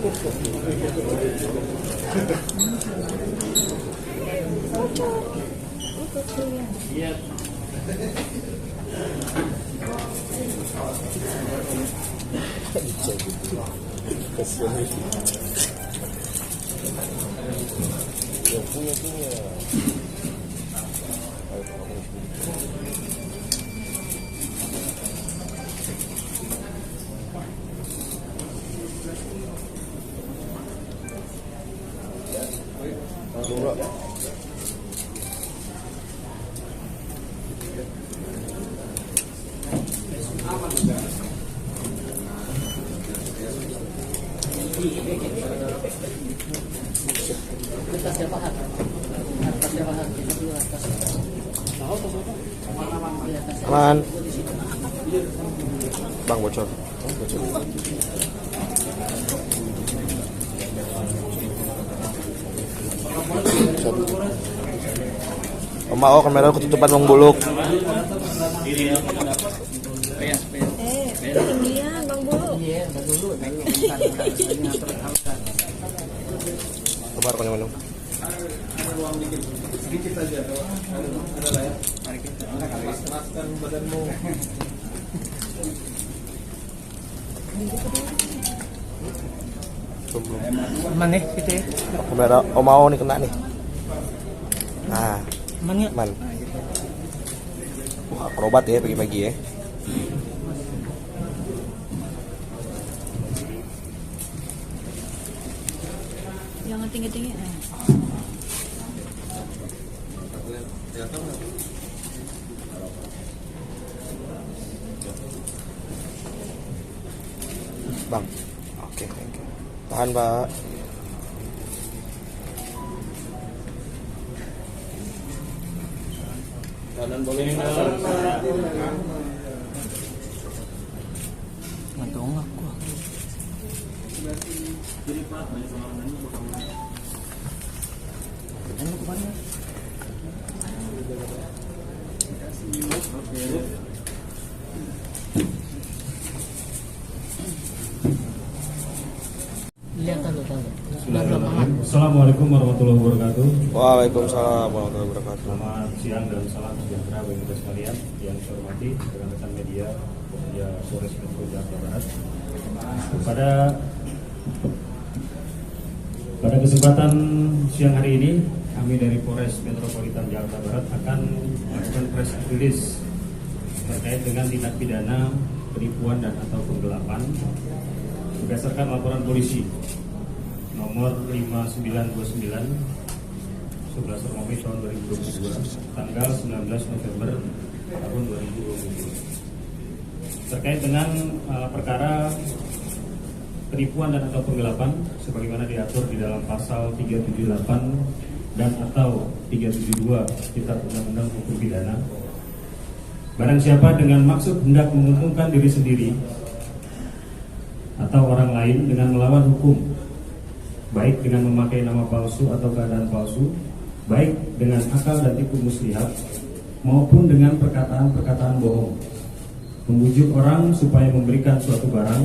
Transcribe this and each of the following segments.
Iya. Yang punya. Aman. Bang bocor. Mau kamera ketutupan Bang Buluk. Tinggian Bang Buluk. Iya, dulu. Coba rekannya mana? Sedikit aja, ada lah ya. Mari kita keraskan badanmu. Aman nih gitu ya. Kamera mau nih kena nih. Nah, Aman ya. aman. Wah, akrobat ya pagi-pagi ya. Jangan tinggi-tinggi. Bang. Oke, thank you. Tahan, Pak. Kanan boleh Ngantung aku. Ini kemana? Lihat tanda. Assalamualaikum warahmatullahi wabarakatuh. Waalaikumsalam warahmatullahi wabarakatuh. Selamat siang dan salam sejahtera bagi kita sekalian yang saya hormati rekan-rekan media Polres Metro Jakarta Barat. Pada kesempatan siang hari ini, kami dari Polres Metropolitan Jakarta Barat akan melakukan press release terkait dengan tindak pidana penipuan dan atau penggelapan berdasarkan laporan polisi nomor 5929 11 Romawi tahun 2022 tanggal 19 November tahun 2020 terkait dengan perkara penipuan dan atau penggelapan sebagaimana diatur di dalam pasal 378 dan atau 372 Kitab Undang-Undang Hukum Pidana. Barang siapa dengan maksud hendak menguntungkan diri sendiri atau orang lain dengan melawan hukum, baik dengan memakai nama palsu atau keadaan palsu, baik dengan akal dan tipu muslihat, maupun dengan perkataan-perkataan bohong, membujuk orang supaya memberikan suatu barang,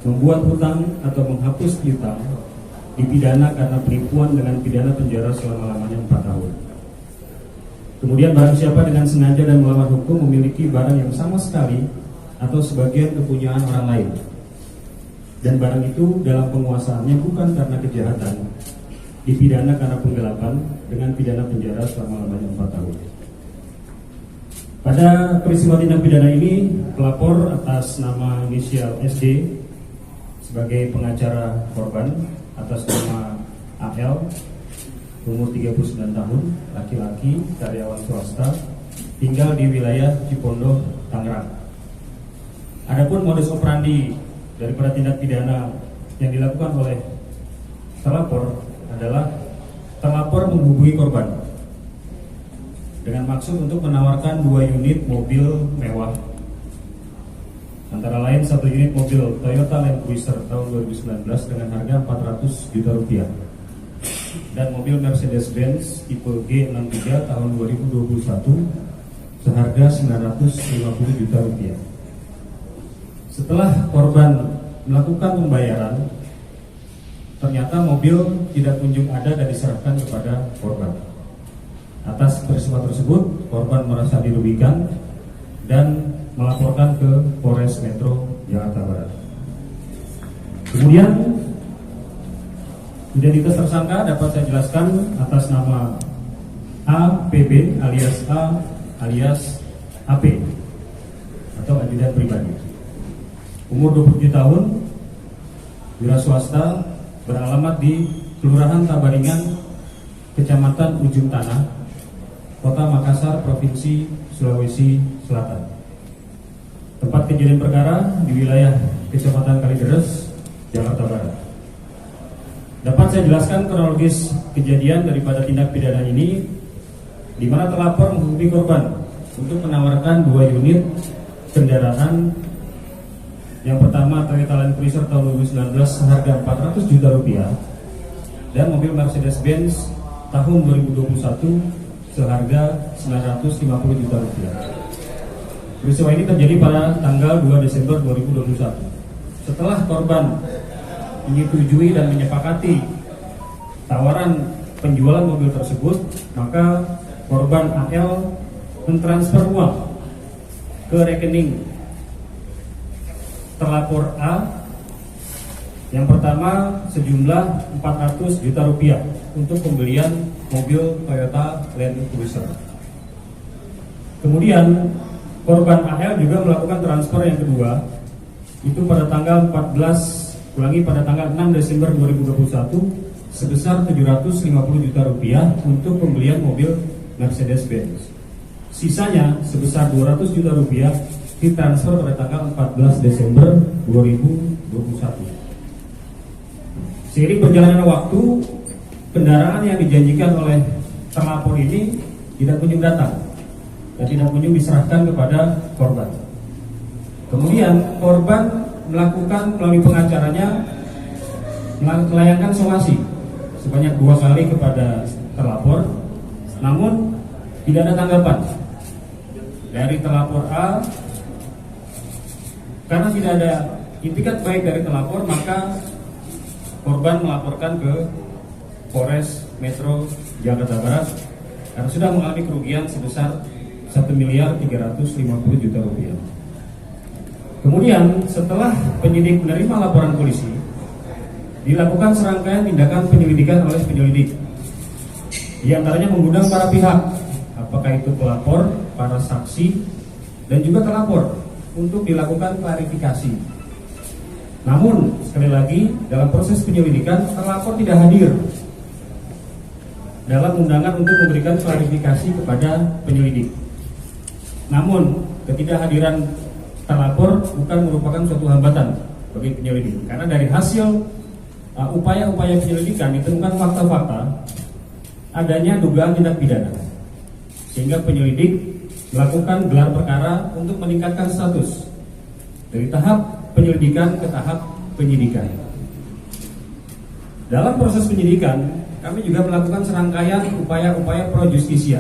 membuat hutang atau menghapus piutang, dipidana karena penipuan dengan pidana penjara selama-lamanya 4 tahun. Kemudian barang siapa dengan sengaja dan melawan hukum memiliki barang yang sama sekali atau sebagian kepunyaan orang lain, dan barang itu dalam penguasaannya bukan karena kejahatan, dipidana karena penggelapan dengan pidana penjara selama-lamanya 4 tahun. Pada peristiwa tindak pidana ini, pelapor atas nama inisial SD sebagai pengacara korban atas nama AL, umur 39 tahun, laki-laki, karyawan swasta, tinggal di wilayah Cipondoh, Tangerang. Adapun modus operandi daripada tindak pidana yang dilakukan oleh terlapor adalah terlapor menghubungi korban dengan maksud untuk menawarkan 2 unit mobil mewah, antara lain 1 unit mobil Toyota Land Cruiser tahun 2019 dengan harga 400 juta rupiah dan mobil Mercedes-Benz tipe G63 tahun 2021 seharga 950 juta rupiah. Setelah korban melakukan pembayaran, ternyata mobil tidak kunjung ada dan diserahkan kepada korban. Atas peristiwa tersebut, korban merasa dirugikan dan melaporkan ke Polres Metro Jakarta Barat. Kemudian identitas tersangka dapat saya jelaskan atas nama APB alias A alias AP atau ajudan pribadi. Umur 27 tahun, wira swasta, beralamat di Kelurahan Tabaringan, Kecamatan Ujung Tanah, Kota Makassar, Provinsi Sulawesi Selatan. Tempat kejadian perkara di wilayah Kecamatan Kalideres, Jakarta Barat. Dapat saya jelaskan kronologis kejadian daripada tindak pidana ini, di mana terlapor menghubungi korban untuk menawarkan 2 unit kendaraan. Yang pertama Toyota Land Cruiser tahun 2019 seharga 400 juta rupiah dan mobil Mercedes-Benz tahun 2021 seharga 950 juta rupiah. Peristiwa ini terjadi pada tanggal 2 Desember 2021. Setelah korban menyetujui dan menyepakati tawaran penjualan mobil tersebut, maka korban AL mentransfer uang ke rekening terlapor A. Yang pertama sejumlah 400 juta rupiah untuk pembelian mobil Toyota Land Cruiser. Kemudian korban AL juga melakukan transfer yang kedua, itu pada tanggal 6 Desember 2021 sebesar 750 juta rupiah untuk pembelian mobil Mercedes-Benz. Sisanya sebesar 200 juta rupiah ditransfer pada tanggal 14 Desember 2021. Seiring berjalannya waktu, kendaraan yang dijanjikan oleh terlapor ini tidak kunjung datang dan tidak kunjung diserahkan kepada korban. Kemudian korban melakukan melalui pengacaranya melayangkan somasi sebanyak 2 kali kepada terlapor, namun tidak ada tanggapan dari terlapor A. Karena tidak ada itikat baik dari terlapor, maka korban melaporkan ke Polres Metro Jakarta Barat karena sudah mengalami kerugian sebesar 1.350 juta rupiah. Kemudian setelah penyidik menerima laporan polisi, dilakukan serangkaian tindakan penyelidikan oleh penyelidik. Di antaranya mengundang para pihak, apakah itu pelapor, para saksi, dan juga terlapor untuk dilakukan klarifikasi. Namun sekali lagi dalam proses penyelidikan terlapor tidak hadir dalam undangan untuk memberikan klarifikasi kepada penyelidik. Namun ketidakhadiran terlapor bukan merupakan suatu hambatan bagi penyelidik, karena dari hasil upaya-upaya penyelidikan ditemukan fakta-fakta adanya dugaan tindak pidana, sehingga penyelidik melakukan gelar perkara untuk meningkatkan status dari tahap penyelidikan ke tahap penyidikan. Dalam proses penyidikan, kami juga melakukan serangkaian upaya-upaya pro justisia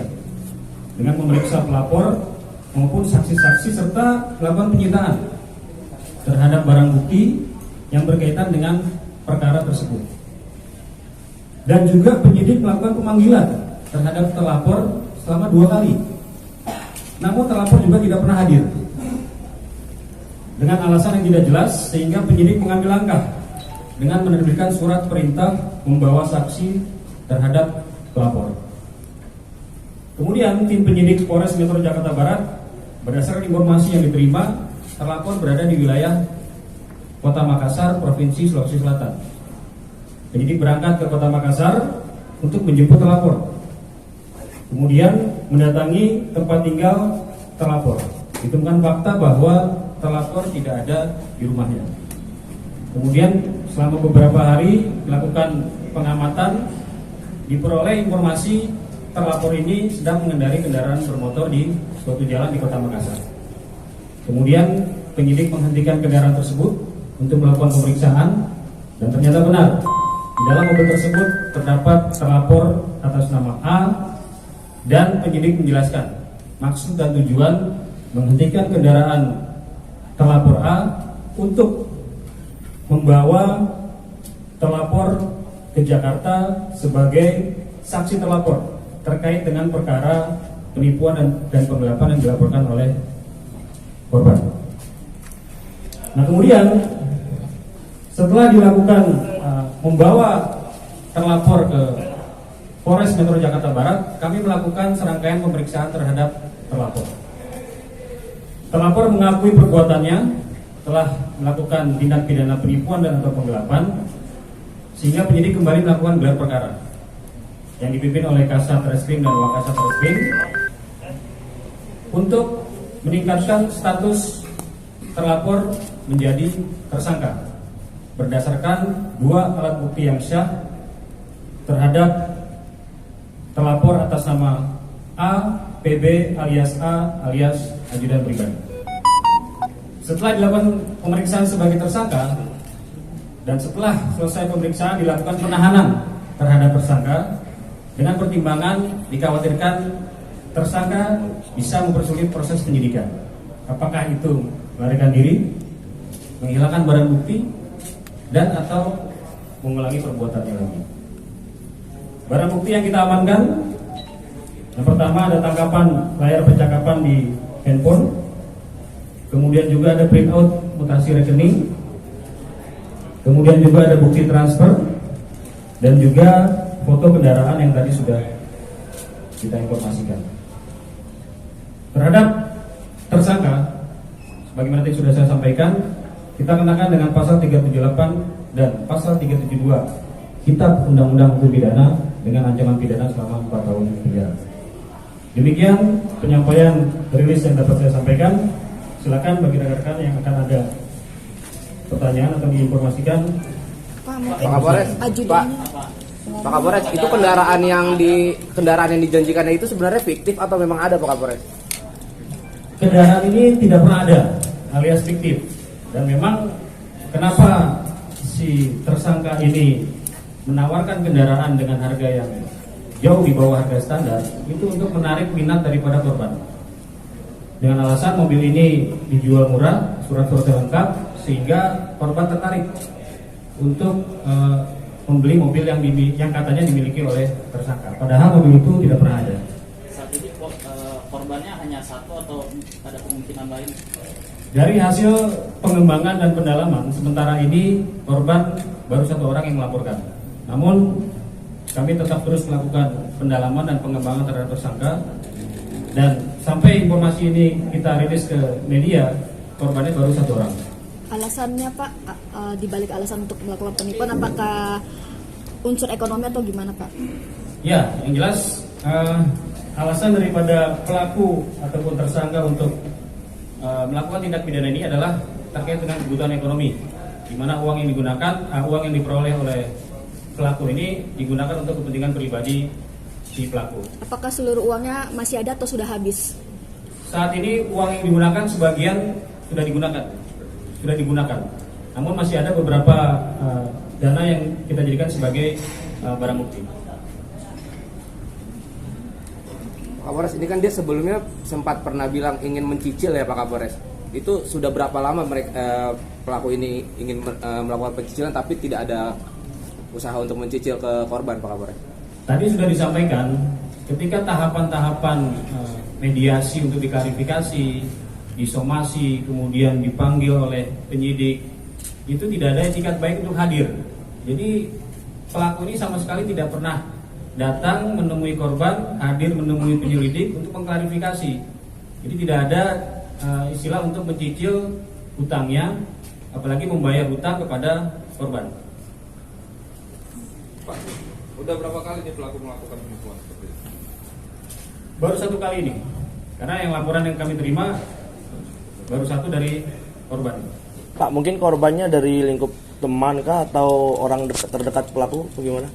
dengan memeriksa pelapor maupun saksi-saksi serta melakukan penyitaan terhadap barang bukti yang berkaitan dengan perkara tersebut. Dan juga penyidik melakukan pemanggilan terhadap terlapor selama 2 kali. Namun terlapor juga tidak pernah hadir dengan alasan yang tidak jelas, sehingga penyidik mengambil langkah dengan menerbitkan surat perintah membawa saksi terhadap pelapor. Kemudian tim penyidik Polres Metro Jakarta Barat berdasarkan informasi yang diterima, terlapor berada di wilayah Kota Makassar, Provinsi Sulawesi Selatan. Penyidik berangkat ke Kota Makassar untuk menjemput terlapor. Kemudian mendatangi tempat tinggal terlapor. Ditemukan fakta bahwa terlapor tidak ada di rumahnya. Kemudian selama beberapa hari melakukan pengamatan, diperoleh informasi terlapor ini sedang mengendarai kendaraan bermotor di suatu jalan di Kota Makassar. Kemudian penyidik menghentikan kendaraan tersebut untuk melakukan pemeriksaan, dan ternyata benar di dalam mobil tersebut terdapat terlapor atas nama A, dan penyidik menjelaskan maksud dan tujuan menghentikan kendaraan terlapor A untuk membawa terlapor ke Jakarta sebagai saksi terlapor terkait dengan perkara penipuan dan penggelapan yang dilaporkan oleh korban. Nah, kemudian setelah dilakukan membawa terlapor ke Polres Metro Jakarta Barat, kami melakukan serangkaian pemeriksaan terhadap terlapor. Terlapor mengakui perbuatannya telah melakukan tindak pidana penipuan dan atau penggelapan, sehingga penyidik kembali melakukan gelar perkara yang dipimpin oleh Kasat Reskrim dan Wakasat Reskrim untuk meningkatkan status terlapor menjadi tersangka berdasarkan 2 alat bukti yang syah terhadap terlapor atas nama A, PB alias A alias ajudan pribadi. Setelah dilakukan pemeriksaan sebagai tersangka dan setelah selesai pemeriksaan dilakukan penahanan terhadap tersangka dengan pertimbangan dikhawatirkan tersangka bisa mempersulit proses penyidikan. Apakah itu melarikan diri, menghilangkan barang bukti, dan atau mengulangi perbuatannya lagi. Barang bukti yang kita amankan, yang pertama ada tangkapan layar percakapan di handphone, kemudian juga ada printout mutasi rekening, kemudian juga ada bukti transfer, dan juga foto kendaraan yang tadi sudah kita informasikan. Terhadap tersangka, sebagaimana tadi sudah saya sampaikan, kita kenakan dengan pasal 378 dan pasal 372 Kitab Undang-Undang Hukum Pidana dengan ancaman pidana selama 4 tahun penjara. Demikian penyampaian rilis yang dapat saya sampaikan. Silakan bagi rekan-rekan yang akan ada pertanyaan atau diinformasikan. Pak, mungkin Pak Kapolres, Pak Kapolres, itu kendaraan yang dijanjikan itu sebenarnya fiktif atau memang ada, Pak Kapolres? Kendaraan ini tidak pernah ada, alias fiktif. Dan memang kenapa si tersangka ini menawarkan kendaraan dengan harga yang jauh di bawah harga standar, itu untuk menarik minat daripada korban. Dengan alasan mobil ini dijual murah, surat-suratnya lengkap, sehingga korban tertarik untuk membeli mobil yang katanya dimiliki oleh tersangka. Padahal mobil itu tidak pernah ada. Saat ini korbannya hanya satu atau ada kemungkinan lain? Dari hasil pengembangan dan pendalaman, sementara ini korban baru 1 orang yang melaporkan. Namun kami tetap terus melakukan pendalaman dan pengembangan terhadap tersangka, dan sampai informasi ini kita rilis ke media, korbannya baru 1 orang. alasannya Pak, dibalik alasan untuk melakukan penipuan, apakah unsur ekonomi atau gimana Pak? Ya, yang jelas alasan daripada pelaku ataupun tersangka untuk melakukan tindak pidana ini adalah terkait dengan kebutuhan ekonomi, di mana uang yang digunakan, uang yang diperoleh oleh pelaku ini digunakan untuk kepentingan pribadi si pelaku. Apakah seluruh uangnya masih ada atau sudah habis? Saat ini uang yang digunakan sebagian sudah digunakan, namun masih ada beberapa dana yang kita jadikan sebagai barang bukti. Pak Kapolres, ini kan dia sebelumnya sempat pernah bilang ingin mencicil ya Pak Kapolres. Itu sudah berapa lama mereka pelaku ini ingin melakukan pencicilan tapi tidak ada usaha untuk mencicil ke korban, Pak Kapolres? Tadi sudah disampaikan, ketika tahapan-tahapan mediasi untuk diklarifikasi, disomasi, kemudian dipanggil oleh penyidik, itu tidak ada etikat baik untuk hadir. Jadi pelaku ini sama sekali tidak pernah datang menemui korban, hadir menemui penyelidik untuk mengklarifikasi. Jadi tidak ada istilah untuk mencicil hutangnya, apalagi membayar hutang kepada korban. Pak, udah berapa kali nih pelaku melakukan penipuan seperti itu? Baru 1 kali ini, karena yang laporan yang kami terima baru 1 dari korban. Pak, mungkin korbannya dari lingkup teman kah atau orang terdekat pelaku, bagaimana?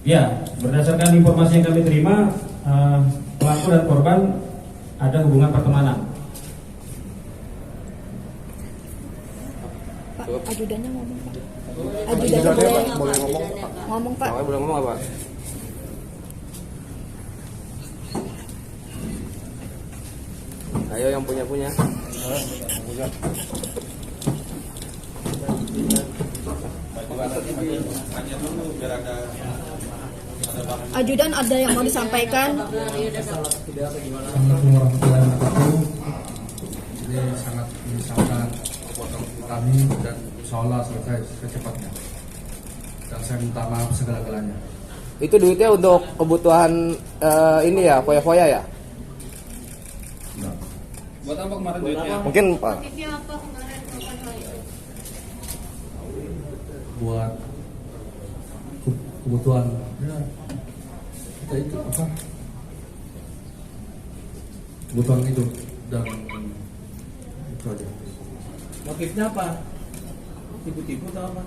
Ya, berdasarkan informasi yang kami terima, pelaku dan korban ada hubungan pertemanan. Pak, ajudannya ngomong Pak. Ajudannya boleh ngomong Pak. Boleh ngomong apa? Ayo yang punya. Hanya dulu biar ada Ajudan, ada yang mau disampaikan? Assalamualaikum warahmatullahi wabarakatuh. Ini sangat menyesalkan perbuatan kami dan insya Allah selesai secepatnya. Dan saya minta maaf segala-galanya. Itu duitnya untuk kebutuhan ini ya, foya-foya ya? buat apa kemarin duitnya? Mungkin Pak. Buat kebutuhan ya, kita itu apa? Kebutuhan itu dan itu aja. Motifnya apa? Tipu-tipu atau apa?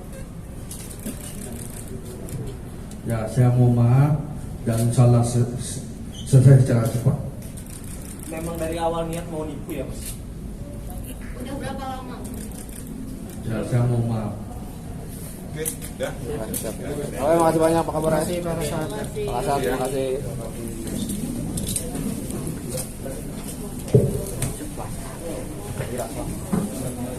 Ya saya mau maaf dan insya Allah selesai secara cepat. Memang dari awal niat mau nipu ya, Mas? Udah berapa lama? Ya saya mau maaf. Oke, dah. Oke, makasih banyak Pak Kapolres. Terima kasih Pak Rasad. Pak Kasat, terima kasih. Iya, Pak.